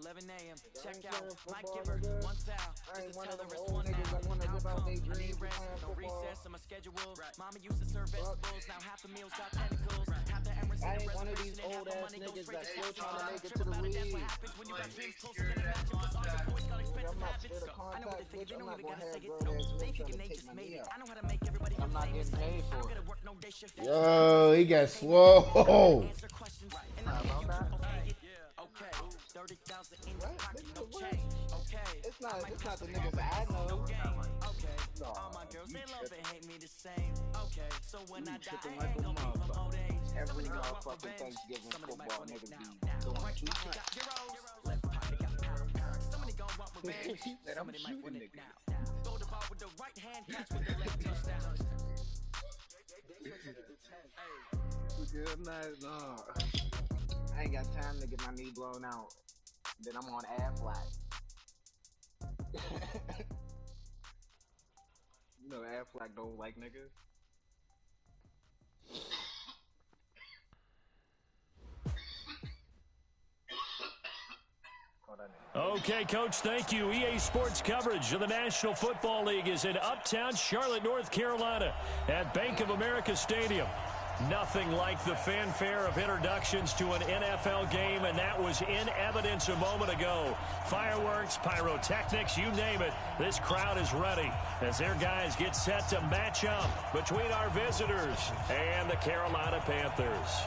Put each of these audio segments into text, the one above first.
Check out my giver, one foul. I ain't one of them old niggas that wanna live out their dreams of playing football. Mama used to serve vegetables, now half the meals got tentacles. I ain't one of these old ass niggas that's still trying to make it to the league. I'm not scared of contact, bitch. I'm not gonna have grown ass men trying to take my knee out. I'm not getting paid for it. Yo, he got swole. It's not the niggas I know. No, all my girls they love and hate me the same. Okay, so when I die, I ain't gonna be from old age. Every motherfucking Thanksgiving football niggas be doing 2 points. Left pocket got pound. Somebody gon' want revenge. Somebody might win it now. Throw the ball with the right hand, catch with the left touchdown. No. I ain't got time to get my knee blown out. Then I'm on Aflac. You know Aflac don't like niggas. Okay, Coach, thank you. EA Sports coverage of the National Football League is in Uptown Charlotte, North Carolina at Bank of America Stadium. Nothing like the fanfare of introductions to an NFL game, and that was in evidence a moment ago. Fireworks, pyrotechnics, you name it. This crowd is ready as their guys get set to match up between our visitors and the Carolina Panthers.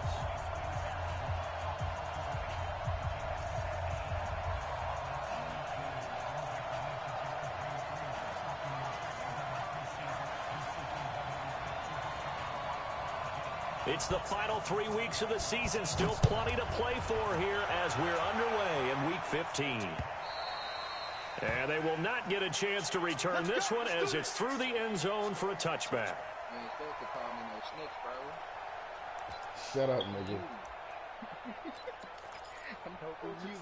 It's the final 3 weeks of the season. Still plenty to play for here as we're underway in Week 15. And they will not get a chance to return this one as it's through the end zone for a touchback. Man, supposed to call me no snitch, bro. Shut up, nigga. I'm hoping you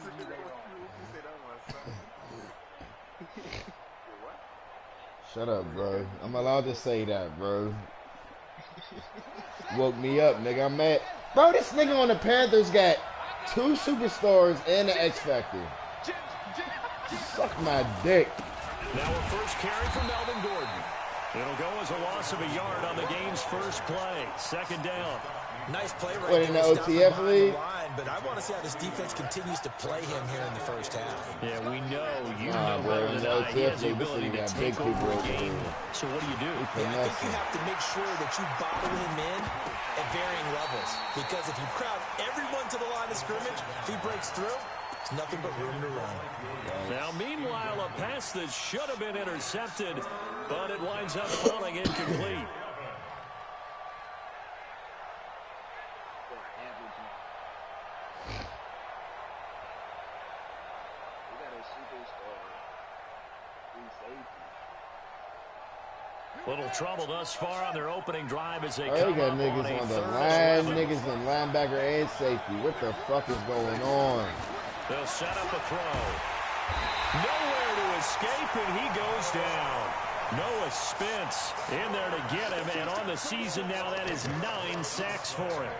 Shut up, bro. I'm allowed to say that, bro. Woke me up, nigga. I'm mad. Bro, this nigga on the Panthers got 2 superstars and an X Factor. Suck my dick. Now a first carry from Melvin Gordon. It'll go as a loss of a yard on the game's first play. Second down. Nice play right What, in the OTF league? But I want to see how this defense continues to play him here in the first half. Yeah, we know. You know better than I. He has the ability to take over a game. So what do? Yeah, I think you have to make sure that you bottle him in at varying levels. Because if you crowd everyone to the line of scrimmage, if he breaks through, it's nothing but room to run. Now, meanwhile, a pass that should have been intercepted, but it winds up falling incomplete. Little trouble thus far on their opening drive as they come got up niggas on the a line, 3rd niggas in linebacker and safety. What the fuck is going on? They'll set up a throw. Nowhere to escape, and he goes down. Noah Spence in there to get him, and on the season now, that is 9 sacks for him.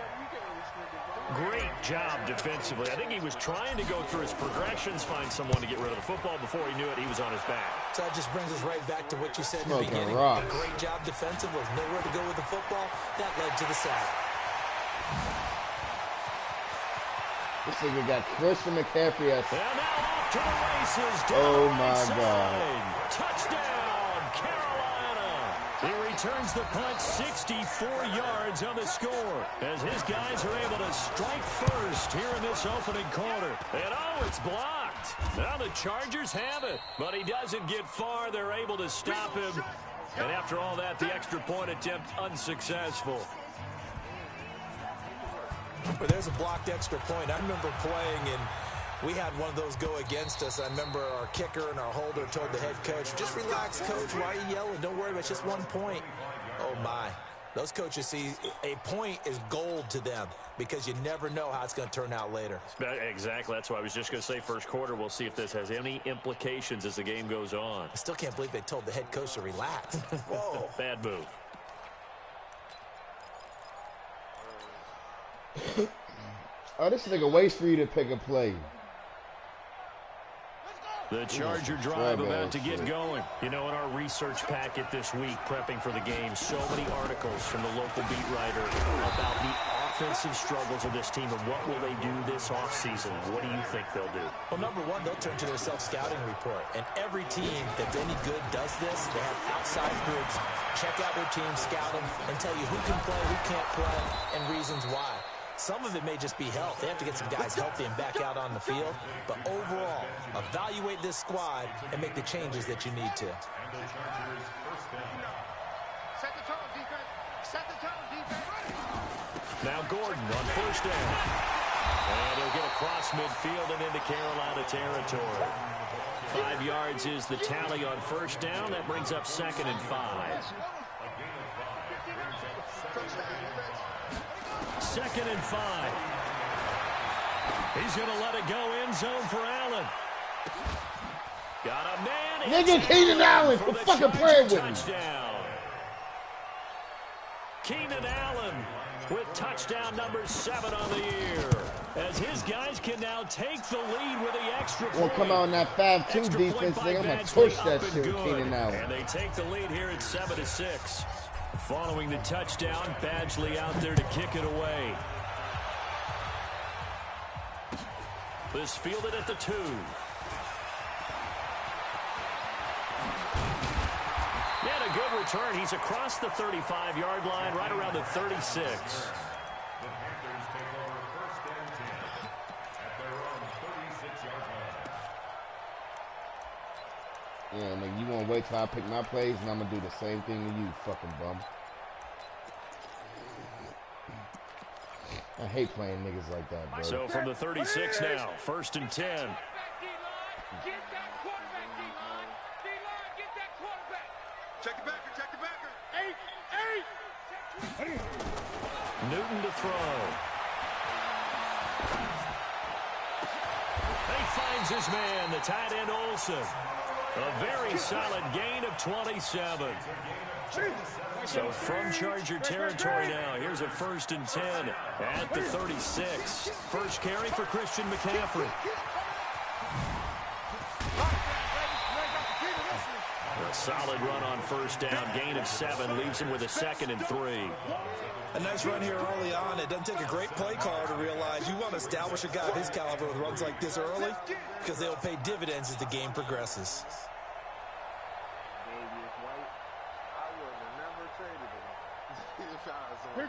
Great job defensively. I think he was trying to go through his progressions, find someone to get rid of the football. Before he knew it, he was on his back. So that just brings us right back to what you said in the Smoking beginning. rocks. A great job defensively. Nowhere to go with the football. That led to the sack. This nigga got Christian McCaffrey at... And now off to the races. Oh, Down my right God. side. Touchdown, Carolina. He returns the punt 64 yards on the score as his guys are able to strike first here in this opening quarter. And oh, it's blocked. Now the Chargers have it, but he doesn't get far. They're able to stop him. And after all that, the extra point attempt unsuccessful. But there's a blocked extra point. I remember playing, and we had one of those go against us. I remember our kicker and our holder told the head coach, just relax, coach. Why are you yelling? Don't worry about it. It's just 1 point. Oh, my. Those coaches see a point is gold to them because you never know how it's going to turn out later. Exactly. That's why I was just going to say first quarter. We'll see if this has any implications as the game goes on. I still can't believe they told the head coach to relax. Whoa. Bad move. Oh, this nigga waits for you to pick a play. The Charger drive about to get going. You know, in our research packet this week, prepping for the game, so many articles from the local beat writer about the offensive struggles of this team and what will they do this offseason. What do you think they'll do? Well, number one, they'll turn to their self-scouting report. And every team that's any good does this. They have outside groups, check out their team, scout them, and tell you who can play, who can't play, and reasons why. Some of it may just be health. They have to get some guys healthy and back out on the field. But overall, evaluate this squad and make the changes that you need to. Set the tone, defense. Set the tone, defense. Now Gordon on first down. And he'll get across midfield and into Carolina territory. 5 yards is the tally on first down. That brings up 2nd and 5. 2nd and 5. He's going to let it go end zone for Allen. Got a man. Nigga, Keenan Allen for fucking playing with me. Keenan Allen with touchdown number 7 on the year. As his guys can now take the lead with the extra point. Well, come on, that 5-2 defense thing. I'm going to push that shit with Keenan Allen. And they take the lead here at 7-6. Following the touchdown, Badgley out there to kick it away. This fielded at the 2. And a good return. He's across the 35-yard line, right around the 36. Yeah, nigga, you want to wait till I pick my plays, and I'm going to do the same thing to you, fucking bum. I hate playing niggas like that, bro. So from the 36 now, 1st and 10. Get that quarterback, D-line. D-line, get that quarterback. Check the backer, check the backer. 8. Newton to throw. He finds his man, the tight end Olsen. A very solid gain of 27. So from Charger territory now, here's a 1st and 10 at the 36. First carry for Christian McCaffrey. A solid run on first down, gain of 7, leaves him with a 2nd and 3. A nice run here early on. It doesn't take a great play caller to realize you want to establish a guy of his caliber with runs like this early because they'll pay dividends as the game progresses.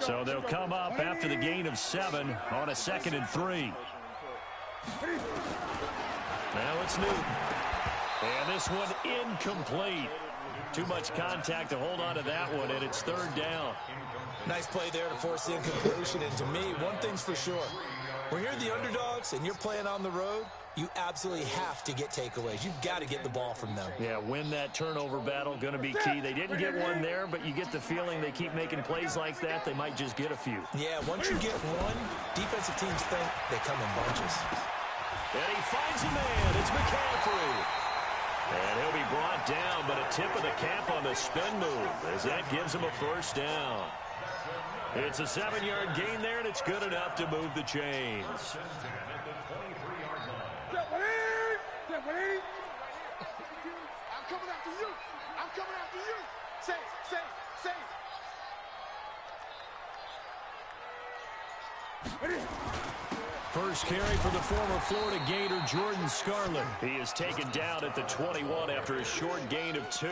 So they'll come up after the gain of 7 on a 2nd and 3. Now it's Newton. And this one incomplete. Too much contact to hold on to that one, and it's 3rd down. Nice play there to force the incompletion. And to me, one thing's for sure. When you're the underdogs and you're playing on the road, you absolutely have to get takeaways. You've got to get the ball from them. Yeah, win that turnover battle, going to be key. They didn't get one there, but you get the feeling they keep making plays like that, they might just get a few. Yeah, once you get one, defensive teams think they come in bunches. And he finds a man. It's McCaffrey. And he'll be brought down, but a tip of the cap on the spin move as that gives him a 1st down. It's a 7-yard gain there, and it's good enough to move the chains. I'm coming after you. I'm coming after you. Say. First carry for the former Florida Gator, Jordan Scarlett. He is taken down at the 21 after a short gain of 2.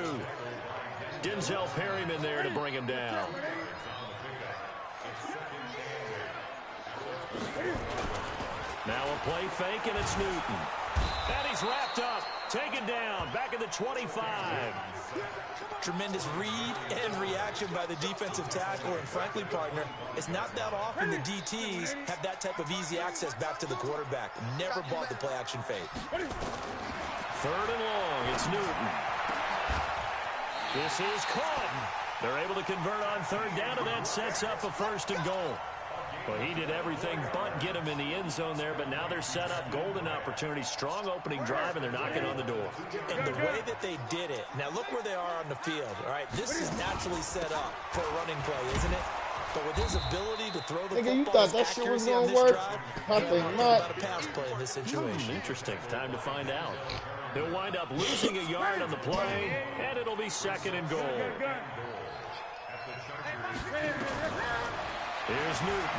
Denzel Perryman there to bring him down. Now a play fake, and it's Newton. And he's wrapped up, taken down, back at the 25. Tremendous read and reaction by the defensive tackle, and frankly, partner, it's not that often the DTs have that type of easy access back to the quarterback. Never bought the play-action fake. 3rd and long, it's Newton. This is caught. They're able to convert on 3rd down, and that sets up a 1st and goal. Well, he did everything but get him in the end zone there, but now they're set up golden opportunity, strong opening drive, and they're knocking on the door. And the way that they did it, now look where they are on the field, all right? This is naturally set up for a running play, isn't it? But with his ability to throw the Nigga, you football, thought that shit was accuracy on gonna this work? drive, Pumping think nut. about a pass play in this situation. Interesting. Time to find out. He'll wind up losing a yard on the play, and it'll be 2nd and goal. Here's Newton.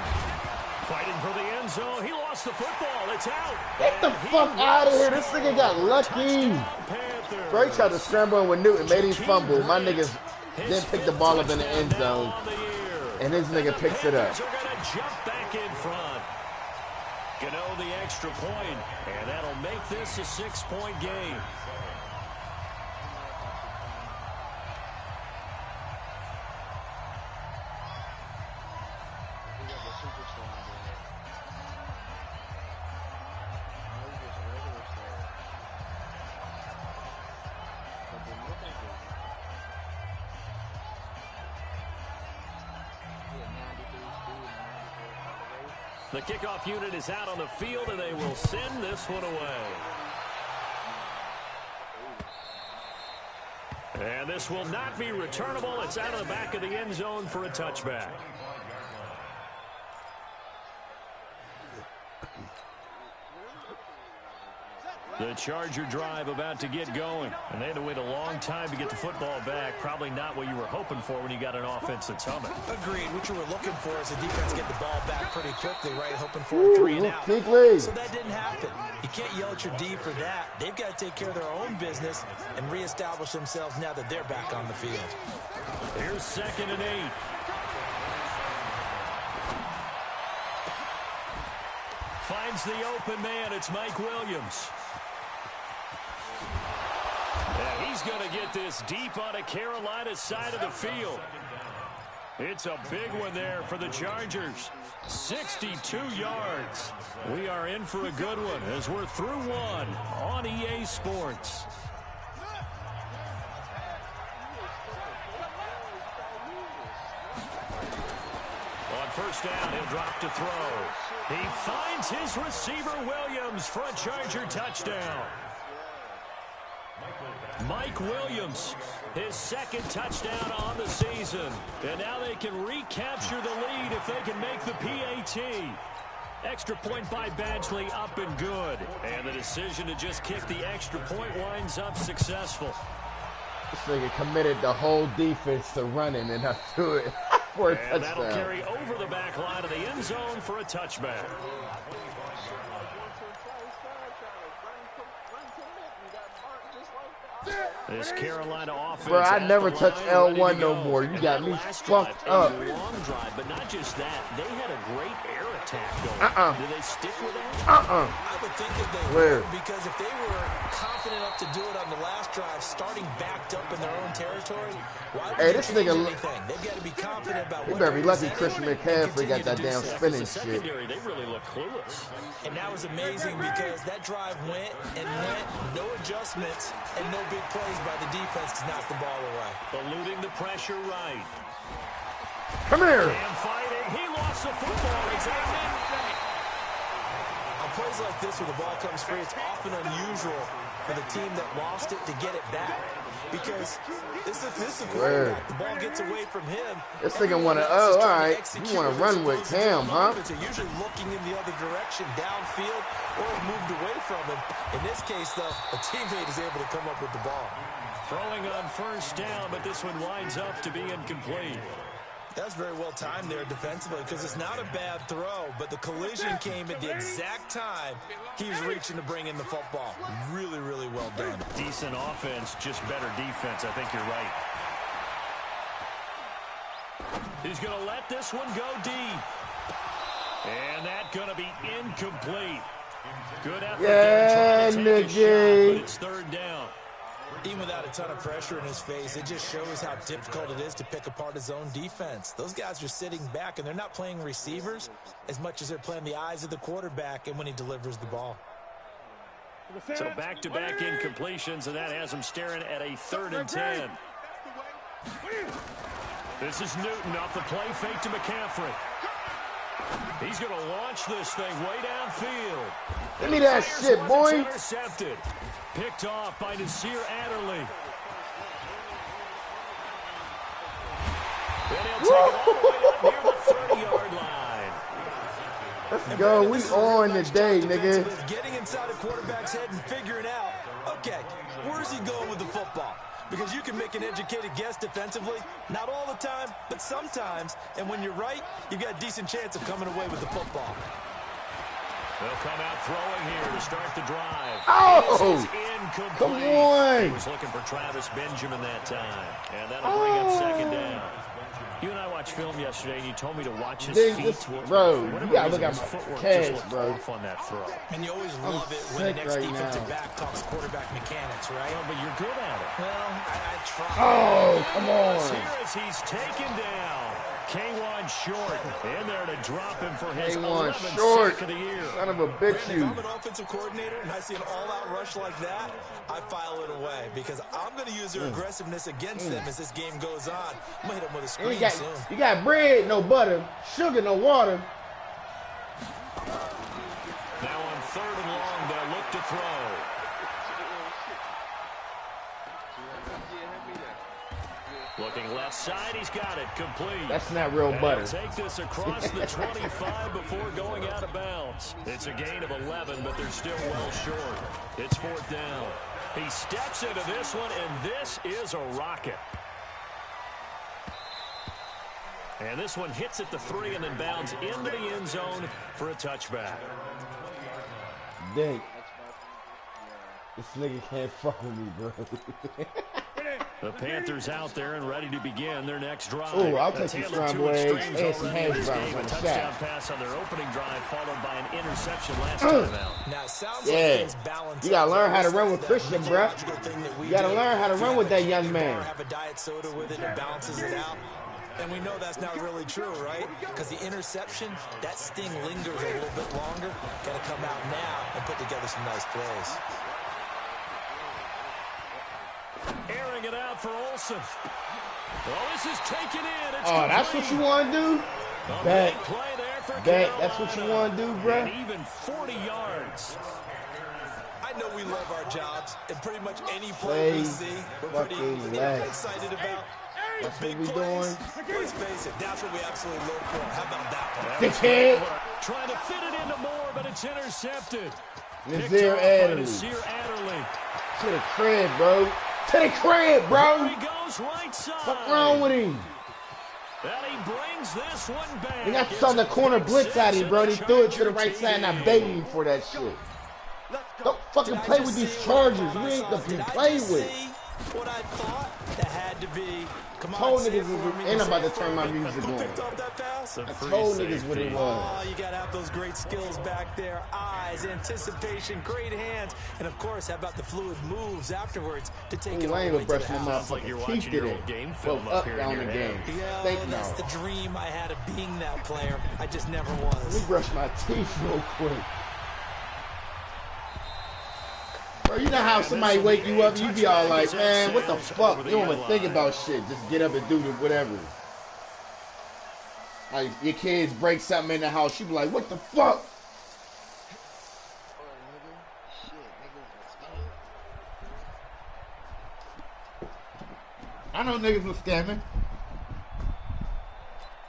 Fighting for the end zone. He lost the football. It's out. Get the fuck out of here. This nigga got lucky. Bro, he tried to scramble in with Newton, made him fumble. My niggas didn't pick the ball up in the end zone. And this nigga picks it up. They're going to jump back in front. Gano the extra point, and that'll make this a 6-point game. The kickoff unit is out on the field, and they will send this one away. And this will not be returnable. It's out of the back of the end zone for a touchback. The Charger drive about to get going. And they had to wait a long time to get the football back. Probably not what you were hoping for when you got an offense that's humming. Agreed. What you were looking for is the defense get the ball back pretty quickly, right? Hoping for a 3 and out. So that didn't happen. You can't yell at your D for that. They've got to take care of their own business and reestablish themselves now that they're back on the field. Here's 2nd and 8. Finds the open man. It's Mike Williams. And he's going to get this deep on a Carolina side of the field. It's a big one there for the Chargers. 62 yards. We are in for a good one as we're through one on EA Sports. On first down, he'll drop to throw. He finds his receiver, Williams, for a Charger touchdown. Mike Williams, his 2nd touchdown on the season. And now they can recapture the lead if they can make the PAT. Extra point by Badgley, up and good. And the decision to just kick the extra point winds up successful. This nigga committed the whole defense to running and not do it for a touchdown. And that'll carry over the back line of the end zone for a touchback. This Carolina offense. Bro, I never touch L1 no more. You got me fucked up. Long drive, but not just that. They had a great air attack going. Do they stick with that? I would think that they would, because if they were confident enough to do it on the last drive, starting backed up in their own territory, why would this they change nigga, anything? They've got to be confident about what better be lucky they're Christian McCaffrey got that damn spinning shit. They really look clueless. And that was amazing because that drive went and went, no adjustments and no big plays by the defense to knock the ball away. Eluding the pressure right. Come here. And fighting. He lost the football. Exactly. On plays like this where the ball comes free, it's often unusual for the team that lost it to get it back. Because this is a quarterback. The ball gets away from him. This nigga want to, all right, you want to run with Cam, huh? They're usually looking in the other direction, downfield, or moved away from him. In this case, though, a teammate is able to come up with the ball. Throwing on first down, but this one winds up to be incomplete. That was very well timed there defensively because it's not a bad throw, but the collision came at the exact time he was reaching to bring in the football. Really, really well done. Decent offense, just better defense. I think you're right. He's going to let this one go deep. And that's going to be incomplete. Good effort there trying to take a shot, but it's 3rd down. Even without a ton of pressure in his face, it just shows how difficult it is to pick apart his own defense. Those guys are sitting back, and they're not playing receivers as much as they're playing the eyes of the quarterback and when he delivers the ball. So back-to-back incompletions, and that has him staring at a 3rd and 10. This is Newton off the play fake to McCaffrey. He's going to launch this thing way downfield. Give me that shit, boy. Intercepted. Picked off by Nasir Adderley. And he'll take it all the way up near the 30-yard line. Let's go. We on today, nigga. Getting inside a quarterback's head and figuring out, okay, where's he going with the football? Because you can make an educated guess defensively, not all the time, but sometimes. And when you're right, you've got a decent chance of coming away with the football. They'll come out throwing here to start the drive. Oh! Come on! He was looking for Travis Benjamin that time. And that'll bring up second down. You and I watched film yesterday, and you told me to watch his feet. Bro, you gotta look at my calves, bro. Off on that throw. And you always love it when the next defensive back talks quarterback mechanics, right? Well, but you're good at it. Well, I try. Oh, come on. Here as he's taken down. K1 Short in there to drop him for his 11th Short. sack of the year. Son of a bitch, If I'm an offensive coordinator and I see an all-out rush like that, I file it away because I'm going to use their aggressiveness against them as this game goes on. I'm going to hit them with a screen soon. You got bread, no butter, sugar, no water. Now on 3rd and long, they'll look to throw. Looking left side, he's got it complete. That's not real butter. Take this across the 25 before going out of bounds. It's a gain of 11, but they're still well short. It's 4th down. He steps into this one, and this is a rocket. And this one hits at the 3 and then bounds into the end zone for a touchback. Dang. This nigga can't fuck with me, bro. The Panthers out there and ready to begin their next drive. Oh, I'll take some scrambled eggs and some hash browns on a the touchdown shot. pass on their opening drive, followed by an interception last time out. Now, it sounds Yeah. like You gotta learn how to run with Christian, bro. You gotta learn how to run with that young man. Have a diet soda with it and balances it out. And we know that's not really true, right? Because the interception, that sting lingers a little bit longer. Got to come out now and put together some nice plays. Airing it out for Olsen. Well, this is taken in. It's That's what you want to do? Bet. That's what you want to do, bro? And even 40 yards. I know we love our jobs, and pretty much any play we see, we're pretty excited about. That's what Big we plays, doing. let's face it, that's what we absolutely look for. How about that one? Dickhead. Trying to fit it into Moore, but it's intercepted. Nazir Adderley. To the crib, bro. To the crib, bro. He goes right side. What's wrong with him? And he brings this one back. He got some of the corner blitz out of him, bro. He threw it to the right side, and I begged him for that shit. Don't fucking play with these Chargers. We ain't the play with. What I thought that had to be. Come on, told niggas, and I'm about to turn my music on. I told niggas what it was. Oh, you gotta have those great skills back there. Eyes, anticipation, great hands, and of course, how about the fluid moves afterwards to take it all I ain't the way gonna to brush the my house. motherfucking teeth today. Film up down the game. Yeah, Think that's no. the dream I had of being that player. I just never Let was. me brush my teeth real quick. Bro, you know how somebody wake you up and you be all like, man, what the fuck? You don't even think about shit. Just get up and do whatever. Like, your kids break something in the house, you be like, what the fuck? I know niggas was scamming.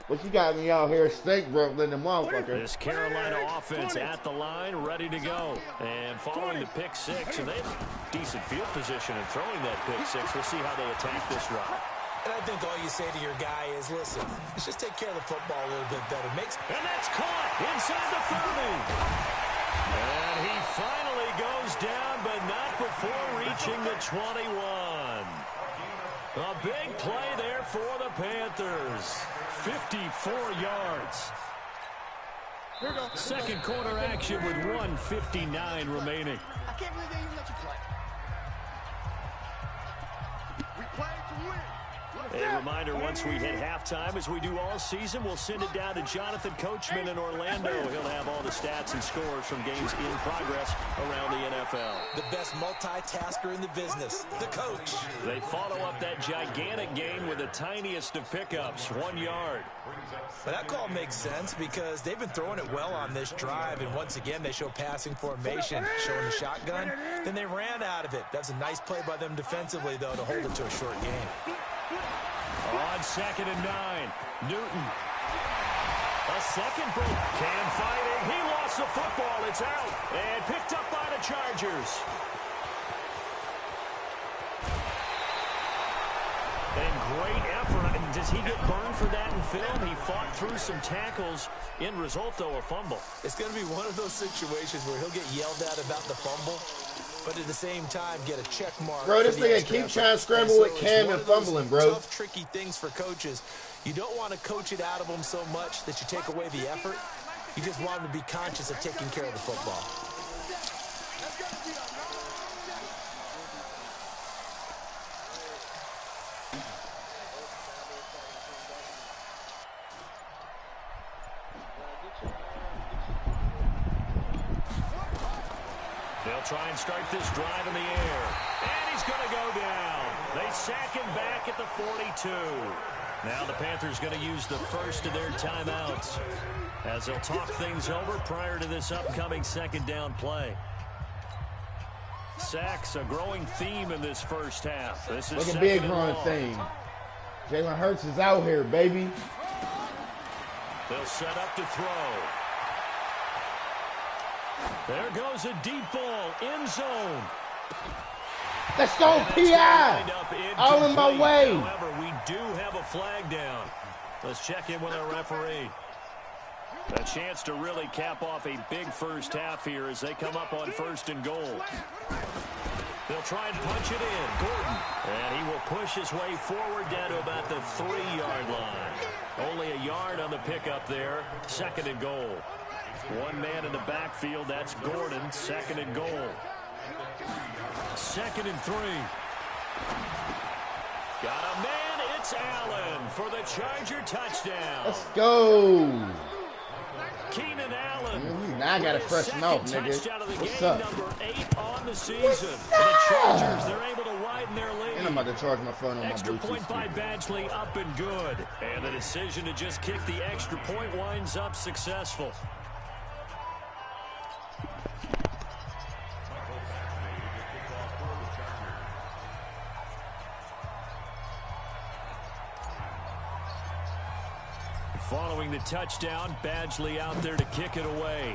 But you got me out here steak Brooklyn the motherfucker. This Carolina offense at the line, ready to go. And following the pick six, and they have decent field position in throwing that pick six. We'll see how they attack this drive. And I think all you say to your guy is, listen, let's just take care of the football a little bit better. And that's caught inside the 30. And he finally goes down, but not before reaching the 21. A big play there for the Panthers. 54 yards. Second quarter action with 1:59 remaining. I can't believe they even let you play. We play to win. A reminder, once we hit halftime, as we do all season, we'll send it down to Jonathan Coachman in Orlando. He'll have all the stats and scores from games in progress around the NFL. The best multitasker in the business, the coach. They follow up that gigantic gain with the tiniest of pickups, 1 yard. But that call makes sense because they've been throwing it well on this drive, and once again, they show passing formation, showing the shotgun. Then they ran out of it. That's a nice play by them defensively, though, to hold it to a short game. On On 2nd and 9, Newton. A second broke. Cam fighting. He lost the football. It's out. And picked up by the Chargers. And great effort. Does he get burned for that in film? He fought through some tackles. End result, though, a fumble. It's going to be one of those situations where he'll get yelled at about the fumble, but at the same time get a check mark. Bro, this nigga keep trying to scramble with Cam and fumbling, bro. Tough, tricky things for coaches. You don't want to coach it out of them so much that you take away the effort. You just want them to be conscious of taking care of the football. They'll try and start this drive in the air. And he's going to go down. They sack him back at the 42. Now the Panthers going to use the first of their timeouts as they'll talk things over prior to this upcoming second down play. Sacks, a growing theme in this first half. This is like a big growing theme. Jalen Hurts is out here, baby. They'll set up to throw. There goes a deep ball, end zone. Let's go, P.I. All in my way. However, we do have a flag down. Let's check in with our referee. A chance to really cap off a big first half here as they come up on 1st and goal. They'll try and punch it in. Gordon. And he will push his way forward down to about the 3-yard line. Only a yard on the pickup there. 2nd and goal. One man in the backfield. That's Gordon. 2nd and goal. 2nd and 3. Got a man. It's Allen for the Charger touchdown. Let's go. Keenan Allen. Now I got to freshen off, nigga. What's up? Number 8 on the season. The Chargers, they're able to widen their lead. And I'm about to charge my phone on Extra my Bluetooth point by Badgley, up and good. And the decision to just kick the extra point winds up successful. Following the touchdown, Badgley out there to kick it away.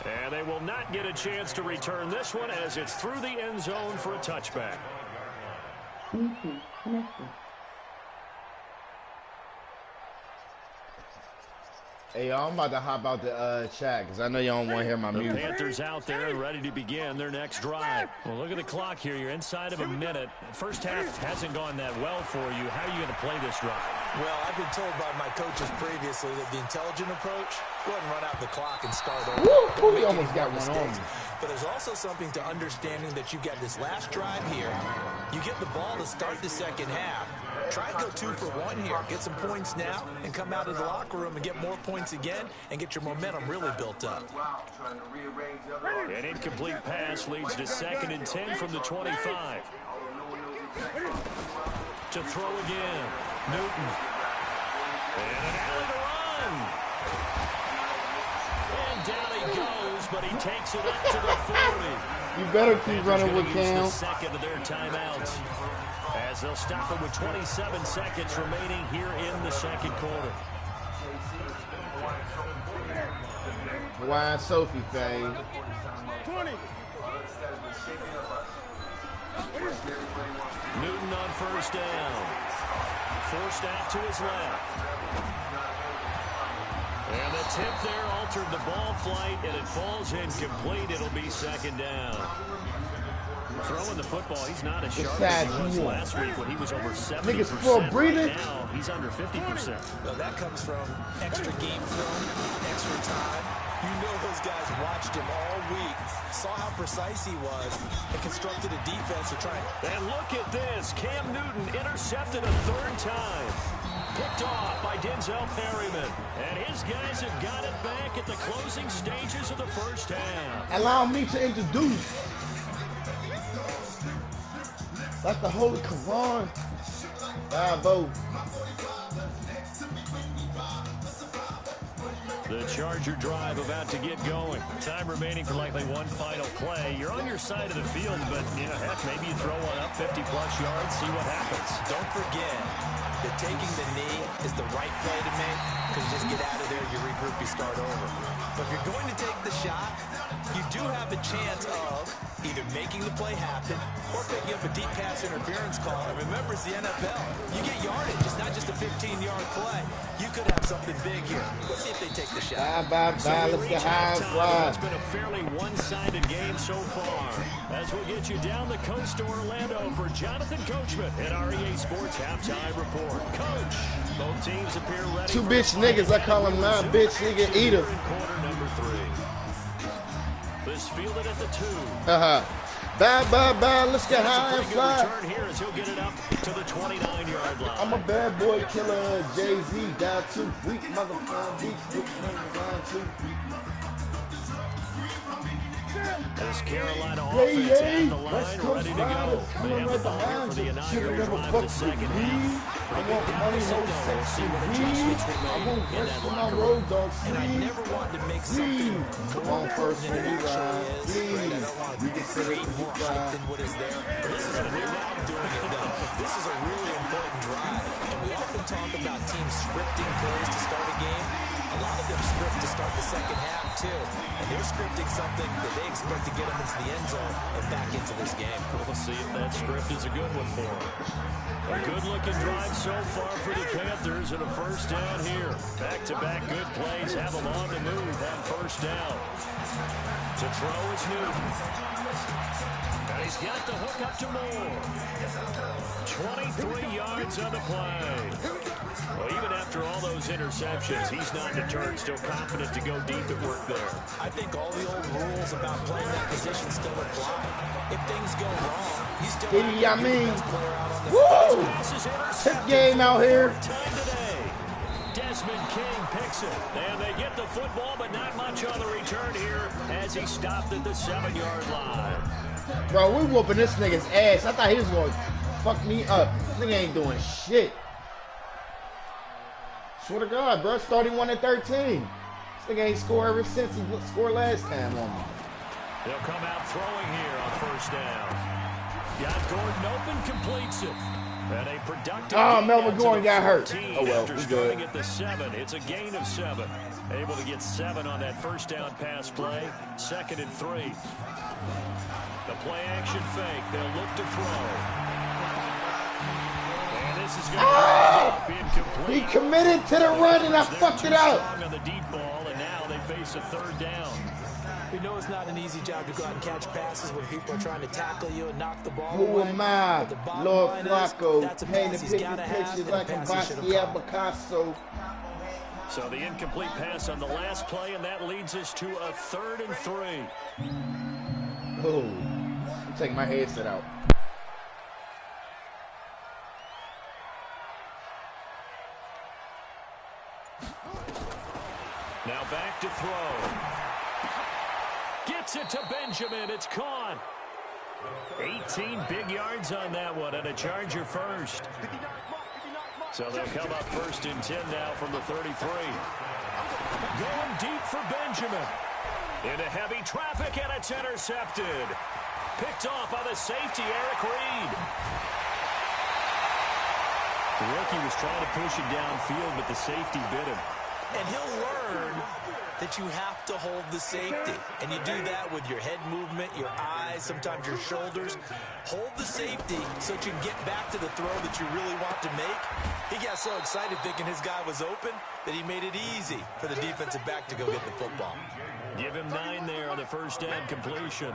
And they will not get a chance to return this one as it's through the end zone for a touchback. Hey, y'all, I'm about to hop out the chat because I know y'all don't want to hear my music. The Panthers out there and ready to begin their next drive. Well, look at the clock here. You're inside of a minute. First half hasn't gone that well for you. How are you going to play this drive? Well, I've been told by my coaches previously that the intelligent approach, go ahead and run out the clock and start over. Woo! We almost got one on. But there's also something to understanding that you get this last drive here. You get the ball to start the second half. Try and go 2 for 1 here. Get some points now and come out of the locker room and get more points again and get your momentum really built up. An incomplete pass leads to 2nd and 10 from the 25. To throw again. Newton. And an alley to run. And down he goes, but he takes it up to the 40. You better keep running with Cam. The second of their timeouts as they'll stop it with 27 seconds remaining here in the second quarter. Why Sophie fame? 20. Newton on first down. Forced out to his left. And the tip there altered the ball flight, and it falls incomplete. It'll be 2nd down. Throwing the football, he's not as sharp as he was last week when he was over 70%. Niggas full breathing. Now he's under 50%. Well, that comes from extra game film, extra time. You know those guys watched him all week, saw how precise he was, and constructed a defense to try and look at this. Cam Newton intercepted a 3rd time. Picked off by Denzel Perryman. And his guys have got it back at the closing stages of the first half. Allow me to introduce. Like the Holy Quran. Bravo. The The Charger drive about to get going. Time remaining for likely one final play. You're on your side of the field, but, heck, maybe you throw one up 50-plus yards, see what happens. Don't forget that taking the knee is the right play to make, because you just get out of there, you regroup, you start over. But if you're going to take the shot, you do have a chance of either making the play happen or picking up a deep pass interference call. And remember, it's the NFL. You get yardage. It's not just a 15-yard play. You could have something big here. Let's see if they take the shot. Let's get high fly. It's been a fairly one-sided game so far. As we'll get you down the coast to Orlando for Jonathan Coachman at our EA Sports Halftime Report. Coach, both teams appear ready. Two bitch niggas, I call him non bitch nigga eater. Quarter number 3. This fielded at the 2. Bye. Let's get high and fly. Return here as he'll get it up to the 29-yard line. I'm a bad boy killer, Jay-Z, down 2 weak motherfucking beats, with line 2. This Carolina offense at the line, West ready to go. I'm right behind you. Should've never fucked with me. I want money, no sex, and weed. I want rest for my road dog And I sleep. never wanted to make something Come more on, first than it movie actually ride, is. please. Right? I don't want to You can sit create it more to hype than what is there. But this is a real way of doing it, though. This is a really important drive. And we often talk about teams scripting plays to start a game. A lot of them script to start the second half, too. And they're scripting something that they expect to get them into the end zone and back into this game. We'll see if that script is a good one for them. A good-looking drive so far for the Panthers and a first down here. Back-to-back good plays have them on the move on first down. To throw is Newton. And he's got the hook up to Moore. 23 yards on the play. Well, even after all those interceptions, he's not deterred, still confident to go deep at work there. I think all the old rules about playing that position still apply. If things go wrong, you still have to get the best player out on the Woo! Tip game out here. Time today. Desmond King picks it. And they get the football, but not much on the return here as he stopped at the 7-yard line. Bro, we whooping this nigga's ass. I thought he was going to fuck me up. This nigga ain't doing shit. Swear to God, bro. Starting 1-13. This nigga ain't scored ever since he scored last time on me. They'll come out throwing here on first down. Got Gordon open, completes it. And a productive Melvin Gordon got hurt. Oh, well, after we starting good. at the 7. It's a gain of 7. Able to get 7 on that first down pass play. 2nd and 3. The play action fake. They'll look to throw. And this is going to be incomplete. He committed to the run and I fucked it out. On the deep ball, and now they face a 3rd down. We know it's not an easy job to go out and catch passes when people are trying to tackle you and knock the ball Who away. am I? But the bottom Lord line is, Flacco, that's a painting pass he's pictures gotta have, and a like a pass he should have Basquiat caught. Picasso. So the incomplete pass on the last play, and that leads us to a 3rd and 3. Oh, I'm taking my headset out. Now back to throw. Gets it to Benjamin. It's caught. 18 big yards on that one, and a Charger first. So they'll come up 1st and 10 now from the 33. Going deep for Benjamin. Into heavy traffic, and it's intercepted. Picked off by the safety, Eric Reed. The rookie was trying to push it downfield, but the safety bit him. And he'll learn that you have to hold the safety. And you do that with your head movement, your eyes, sometimes your shoulders. Hold the safety so that you can get back to the throw that you really want to make. He got so excited thinking his guy was open that he made it easy for the defensive back to go get the football. Give him 9 there on the first down completion.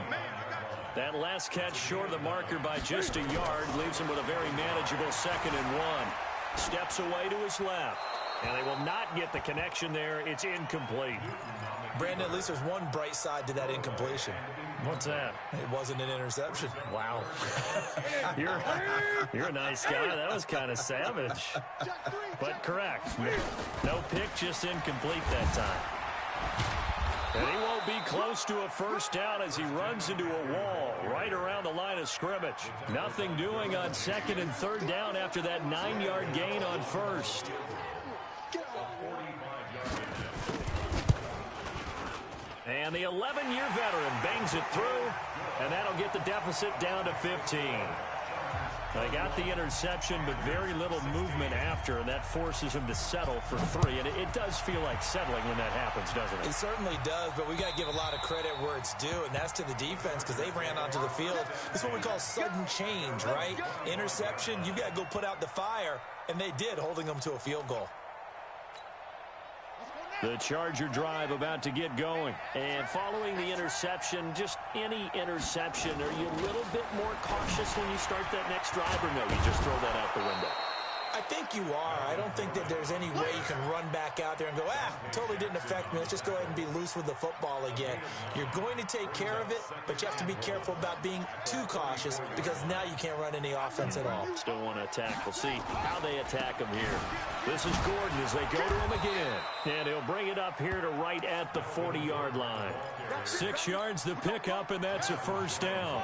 That last catch short of the marker by just a yard leaves him with a very manageable 2nd and 1. Steps away to his left. And they will not get the connection there. It's incomplete. Brandon, at least there's one bright side to that incompletion. What's that? It wasn't an interception. Wow. You're a nice guy. That was kind of savage. But correct. No pick, just incomplete that time. And he won't be close to a first down as he runs into a wall right around the line of scrimmage. Nothing doing on 2nd and 3rd down after that 9-yard gain on 1st. And the 11-year veteran bangs it through, and that'll get the deficit down to 15. They got the interception, but very little movement after, and that forces him to settle for 3. And it does feel like settling when that happens, doesn't it? It certainly does, but we got to give a lot of credit where it's due, and that's to the defense because they ran onto the field. It's what we call sudden change, right? Interception, you got to go put out the fire, and they did, holding them to a field goal. The Charger drive about to get going. And following the interception, just any interception, are you a little bit more cautious when you start that next drive, or no, you just throw that out the window? I think you are. I don't think that there's any way you can run back out there and go, totally didn't affect me. Let's just go ahead and be loose with the football again. You're going to take care of it, but you have to be careful about being too cautious because now you can't run any offense at all. Still want to attack. We'll see how they attack him here. This is Gordon as they go to him again. And he'll bring it up here to right at the 40-yard line. 6 yards the pickup, and that's a first down.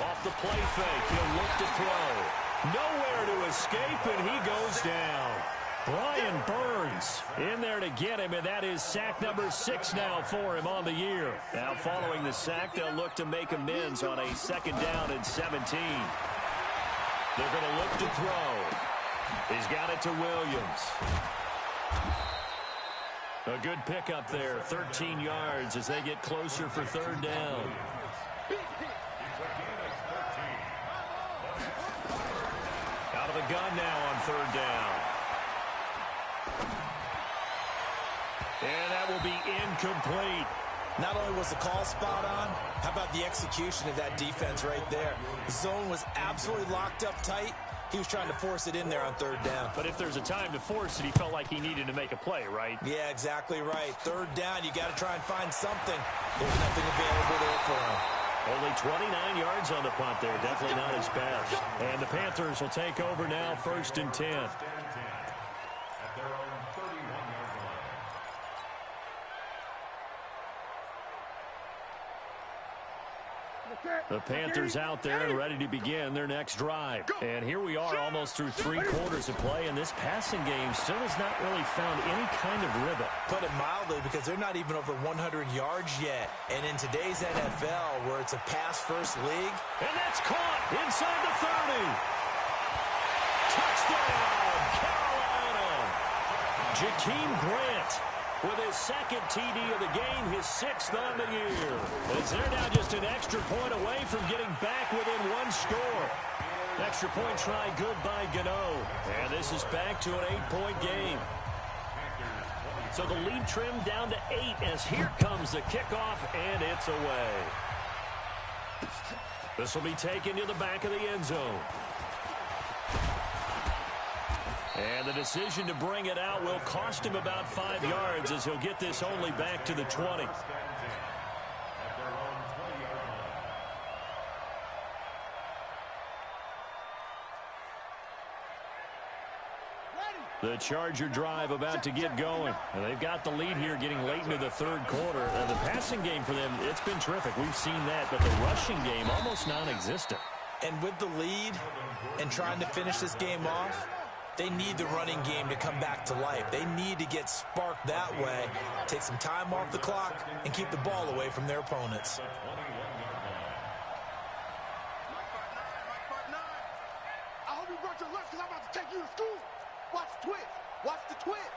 Off the play fake, he'll look to throw. Nowhere to escape, and he goes down. Brian Burns in there to get him, and that is sack number 6 now for him on the year. Now following the sack, they'll look to make amends on a 2nd down and 17. They're going to look to throw. He's got it to Williams. A good pickup there, 13 yards as they get closer for 3rd down. Out of the gun now on 3rd down. And that will be incomplete. Not only was the call spot on, how about the execution of that defense right there? The zone was absolutely locked up tight. He was trying to force it in there on 3rd down. But if there's a time to force it, he felt like he needed to make a play, right? Yeah, exactly right. 3rd down, you got to try and find something. There's nothing available there for him. Only 29 yards on the punt there. Definitely not his best. And the Panthers will take over now, 1st and 10. The Panthers out there and ready to begin their next drive. And here we are almost through 3 quarters of play, and this passing game still has not really found any kind of rhythm. Put it mildly, because they're not even over 100 yards yet. And in today's NFL, where it's a pass-first league. And that's caught inside the 30. Touchdown, Carolina. Jakeem Grant with his 2nd TD of the game, his 6th on the year. As they're now just an extra point away from getting back within 1 score. Extra point try good by Gano. And this is back to an 8-point game. So the lead trimmed down to 8 as here comes the kickoff, and it's away. This will be taken to the back of the end zone. And the decision to bring it out will cost him about 5 yards as he'll get this only back to the 20. The Charger drive about to get going. And they've got the lead here getting late into the 3rd quarter. And the passing game for them, it's been terrific. We've seen that, but the rushing game almost non-existent. And with the lead and trying to finish this game off, they need the running game to come back to life. They need to get sparked that way, take some time off the clock, and keep the ball away from their opponents. I hope you brought your lunch because I'm about to take you to school. Watch the twist. Watch the twist.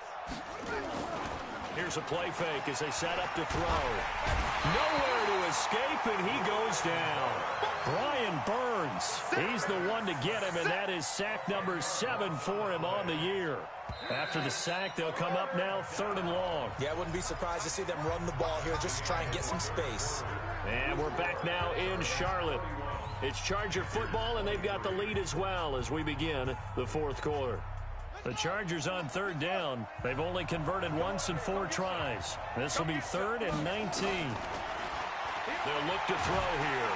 Here's a play fake as they set up to throw. Nowhere to escape, and he goes down. Brian Burns, he's the one to get him, and that is sack number 7 for him on the year. After the sack, they'll come up now 3rd and long. Yeah, I wouldn't be surprised to see them run the ball here just to try and get some space. And we're back now in Charlotte. It's Charger football, and they've got the lead as well as we begin the 4th quarter. The Chargers on 3rd down. They've only converted once in 4 tries. This will be 3rd and 19. They'll look to throw here.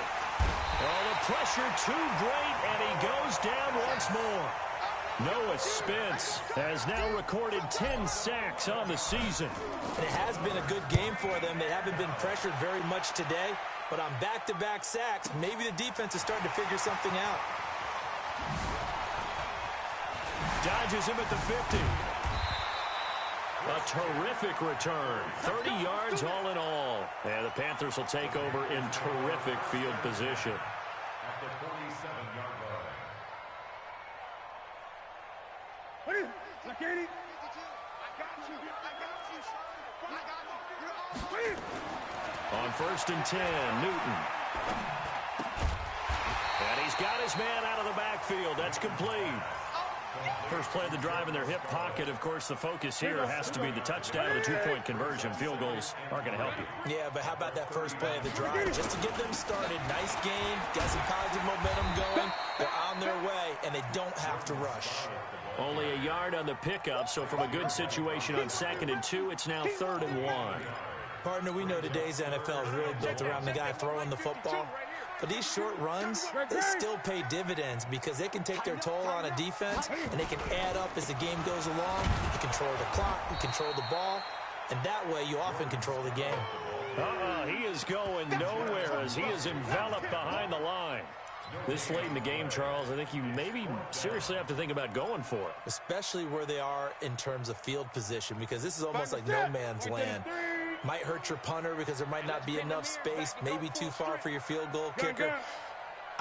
Oh, the pressure too great, and he goes down once more. Noah Spence has now recorded 10 sacks on the season. And it has been a good game for them. They haven't been pressured very much today, but on back-to-back sacks, maybe the defense is starting to figure something out. Dodges him at the 50. terrific return. 30 yards all in all. And the Panthers will take over in terrific field position. At the 47-yard line. On 1st and 10, Newton. And he's got his man out of the backfield. That's complete. First play of the drive in their hip pocket. Of course, the focus here has to be the touchdown and the two-point conversion. Field goals aren't going to help you. Yeah, but how about that first play of the drive? Just to get them started. Nice game. Got some positive momentum going. They're on their way, and they don't have to rush. Only a yard on the pickup, so from a good situation on 2nd and 2, it's now 3rd and 1. Partner, we know today's NFL is really built around the guy throwing the football. But these short runs, they still pay dividends because they can take their toll on a defense, and they can add up as the game goes along. You control the clock, you control the ball, and that way you often control the game. He is going nowhere as he is enveloped behind the line. This late in the game, Charles, I think you maybe seriously have to think about going for it. Especially where they are in terms of field position, because this is almost like no man's land. Might hurt your punter because there might not be enough space, maybe too far for your field goal kicker.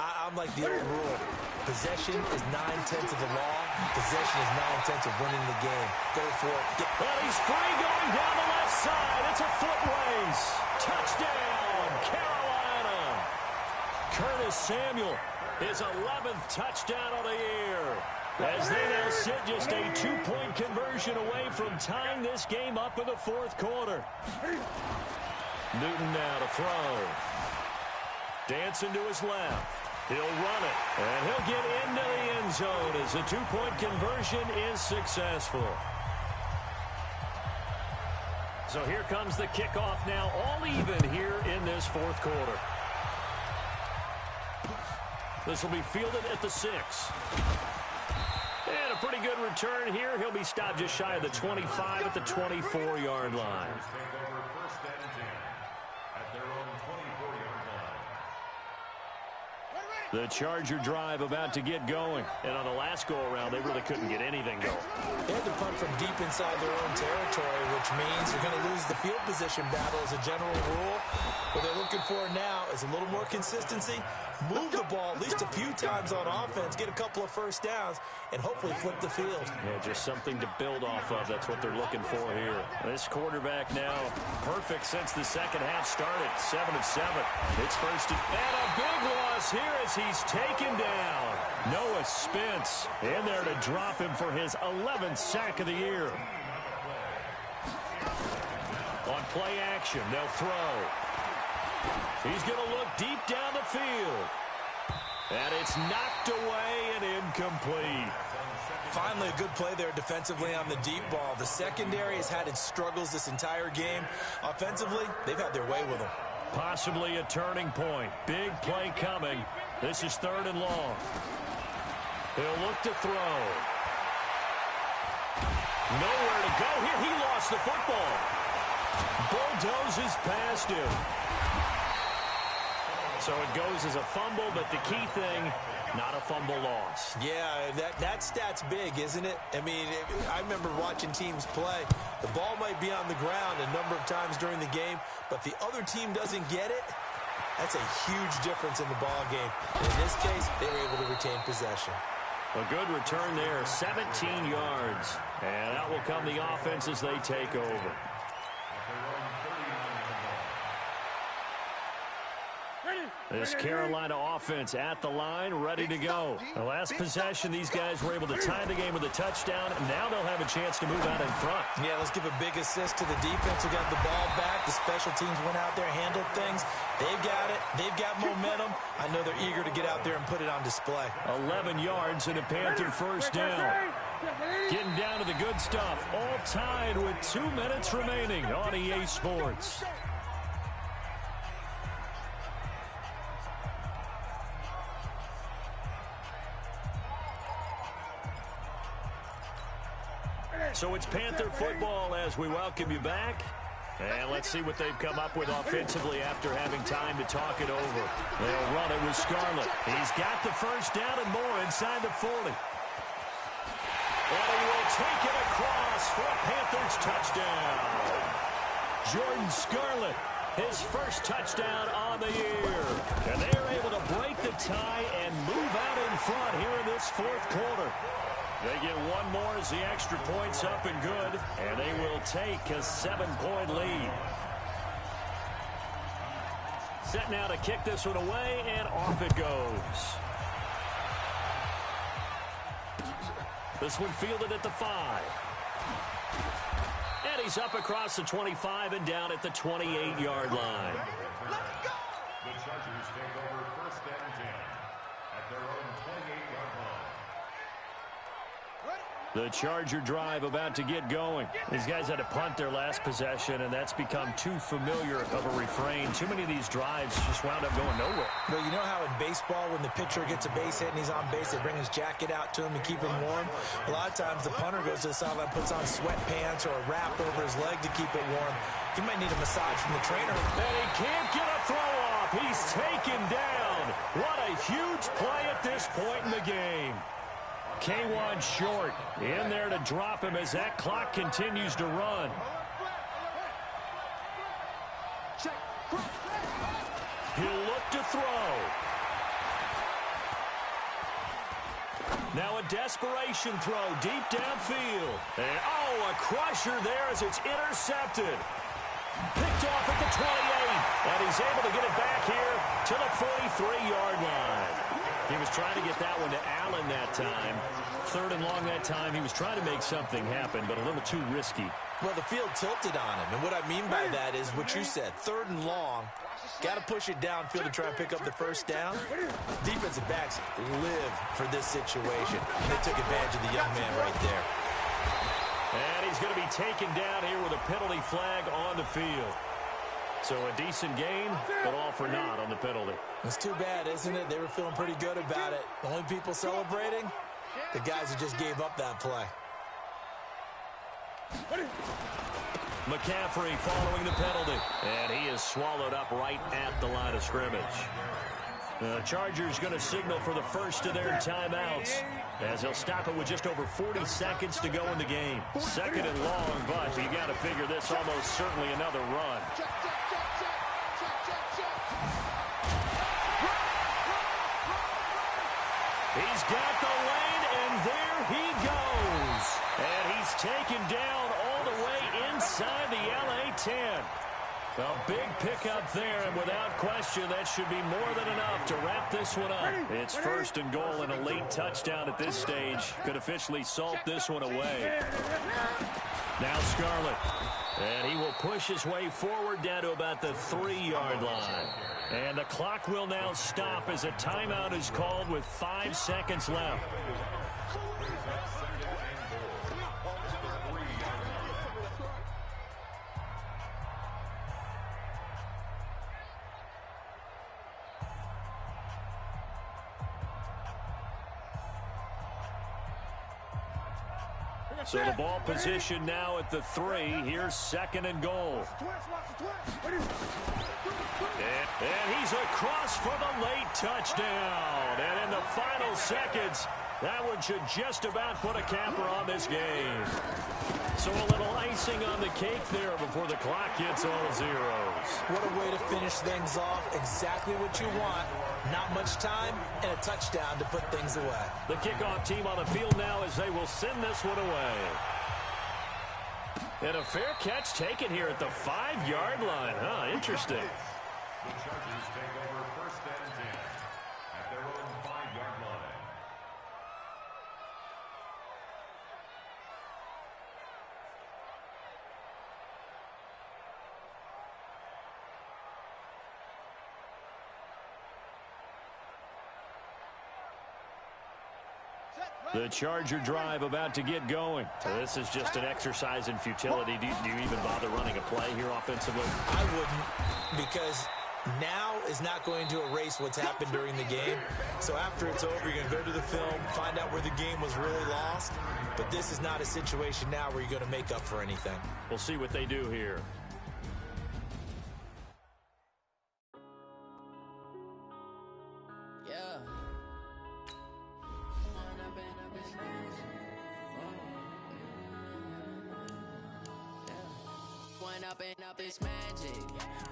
I'm like the old rule. Possession is 9/10 of the law. Possession is 9/10 of winning the game. Go for it. Well, he's free going down the left side. It's a foot race. Touchdown, Carolina. Curtis Samuel, his 11th touchdown of the year. As they now sit just a two-point conversion away from tying this game up in the fourth quarter. Newton now to throw. Dancing to his left. He'll run it, and he'll get into the end zone as the two-point conversion is successful. So here comes the kickoff now, all even here in this fourth quarter. This will be fielded at the 6. And a pretty good return here. He'll be stopped just shy of the 25 at the 24-yard line. The Charger drive about to get going. And on the last go-around, they really couldn't get anything going. They had to punt from deep inside their own territory, which means you're going to lose the field position battle as a general rule. What they're looking for now is a little more consistency, move the ball at least a few times on offense, get a couple of first downs, and hopefully flip the field. Yeah, just something to build off of. That's what they're looking for here. This quarterback now perfect since the second half started. 7 of 7. It's first and a big loss here as he's taken down. Noah Spence in there to drop him for his 11th sack of the year. On play action, they'll throw. He's going to look deep down the field. And it's knocked away and incomplete. Finally, a good play there defensively on the deep ball. The secondary has had its struggles this entire game. Offensively, they've had their way with them. Possibly a turning point. Big play coming. This is 3rd and long. He'll look to throw. Nowhere to go here. He lost the football. Bulldozes past him. So it goes as a fumble, but the key thing, not a fumble loss. Yeah, that stat's big, isn't it? I mean, I remember watching teams play. The ball might be on the ground a number of times during the game, but the other team doesn't get it. That's a huge difference in the ball game. In this case, they were able to retain possession. A good return there, 17 yards. And out will come the offense as they take over. This Carolina offense at the line, ready to go. The last possession, these guys were able to tie the game with a touchdown, and now they'll have a chance to move out in front. Yeah, let's give a big assist to the defense who got the ball back. The special teams went out there, handled things. They've got it. They've got momentum. I know they're eager to get out there and put it on display. 11 yards and a Panther first down. Getting down to the good stuff. All tied with 2 minutes remaining on EA Sports. So it's Panther football as we welcome you back. And let's see what they've come up with offensively after having time to talk it over. They'll run it with Scarlett. He's got the first down and more inside the 40. And he will take it across for a Panther Panthers touchdown. Jordan Scarlett, his first touchdown on the year. And they're able to break the tie and move out in front here in this fourth quarter. They get one more as the extra point's up and good, and they will take a 7-point lead. Set now to kick this one away, and off it goes. This one fielded at the 5. And he's up across the 25 and down at the 28-yard line. The Chargers take over first and 10 at their own 28-yard line. The Charger drive about to get going. These guys had to punt their last possession, and that's become too familiar of a refrain. Too many of these drives just wound up going nowhere. But you know how in baseball, when the pitcher gets a base hit and he's on base, they bring his jacket out to him to keep him warm? A lot of times the punter goes to the sideline, puts on sweatpants or a wrap over his leg to keep it warm. He might need a massage from the trainer. And he can't get a throw off. He's taken down. What a huge play at this point in the game. K1 short in there to drop him as that clock continues to run. He'll look to throw. Now a desperation throw deep downfield. And a crusher there as it's intercepted. Picked off at the 28. And he's able to get it back here to the 43-yard line. He was trying to get that one to Allen that time. 3rd and long that time. He was trying to make something happen, but a little too risky. Well, the field tilted on him, and what I mean by that is what you said, 3rd and long. Got to push it downfield to try and pick up the first down. Defensive backs live for this situation. They took advantage of the young man right there. And he's going to be taken down here with a penalty flag on the field. So a decent game, but all for naught on the penalty. It's too bad, isn't it? They were feeling pretty good about it. The only people celebrating, the guys who just gave up that play. McCaffrey following the penalty. And he is swallowed up right at the line of scrimmage. The Chargers going to signal for the first of their timeouts as they'll stop it with just over 40 seconds to go in the game. 2nd and long, but you got to figure this almost certainly another run. He's got the lane, and there he goes. And he's taken down all the way inside the LA 10. A big pickup there, and without question, that should be more than enough to wrap this one up. It's 1st and goal, and a late touchdown at this stage could officially salt this one away. Now Scarlett, and he will push his way forward down to about the 3-yard line. And the clock will now stop as a timeout is called with 5 seconds left. So the ball position now at the 3. Here's 2nd and goal. And he's across for the late touchdown. And in the final seconds, that one should just about put a capper on this game. So a little icing on the cake there before the clock hits all zeros. What a way to finish things off. Exactly what you want. Not much time and a touchdown to put things away. The kickoff team on the field now as they will send this one away. And a fair catch taken here at the 5-yard line. Interesting. The Chargers take over first and 10 at their own 5-yard line. The Charger drive about to get going. So this is just an exercise in futility. Do you even bother running a play here offensively? I wouldn't, because now is not going to erase what's happened during the game. So after it's over, you're going to go to the film, find out where the game was really lost. But this is not a situation now where you're going to make up for anything. We'll see what they do here. run up and up, it's magic.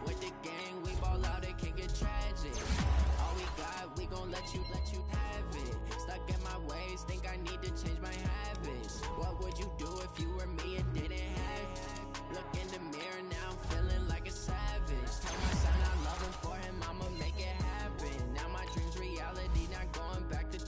With the gang, we ball out, it can get tragic. All we got, we gon' let you have it. Stuck in my ways, think I need to change my habits. What would you do if you were me and didn't have it? Look in the mirror, now I'm feeling like a savage. Tell my son I love him, for him I'ma make it happen. Now my dream's reality, not going back to.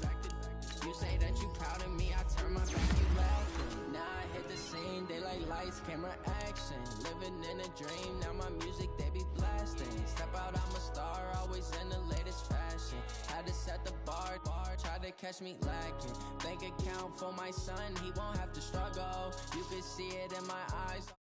You say that you proud of me, I turn my back, you laughing. Now I hit the scene, daylight lights, camera action. Living in a dream, now my music they be blasting. Step out, I'm a star, always in the latest fashion. Had to set the bar, try to catch me lacking. Bank account for my son, he won't have to struggle. You can see it in my eyes.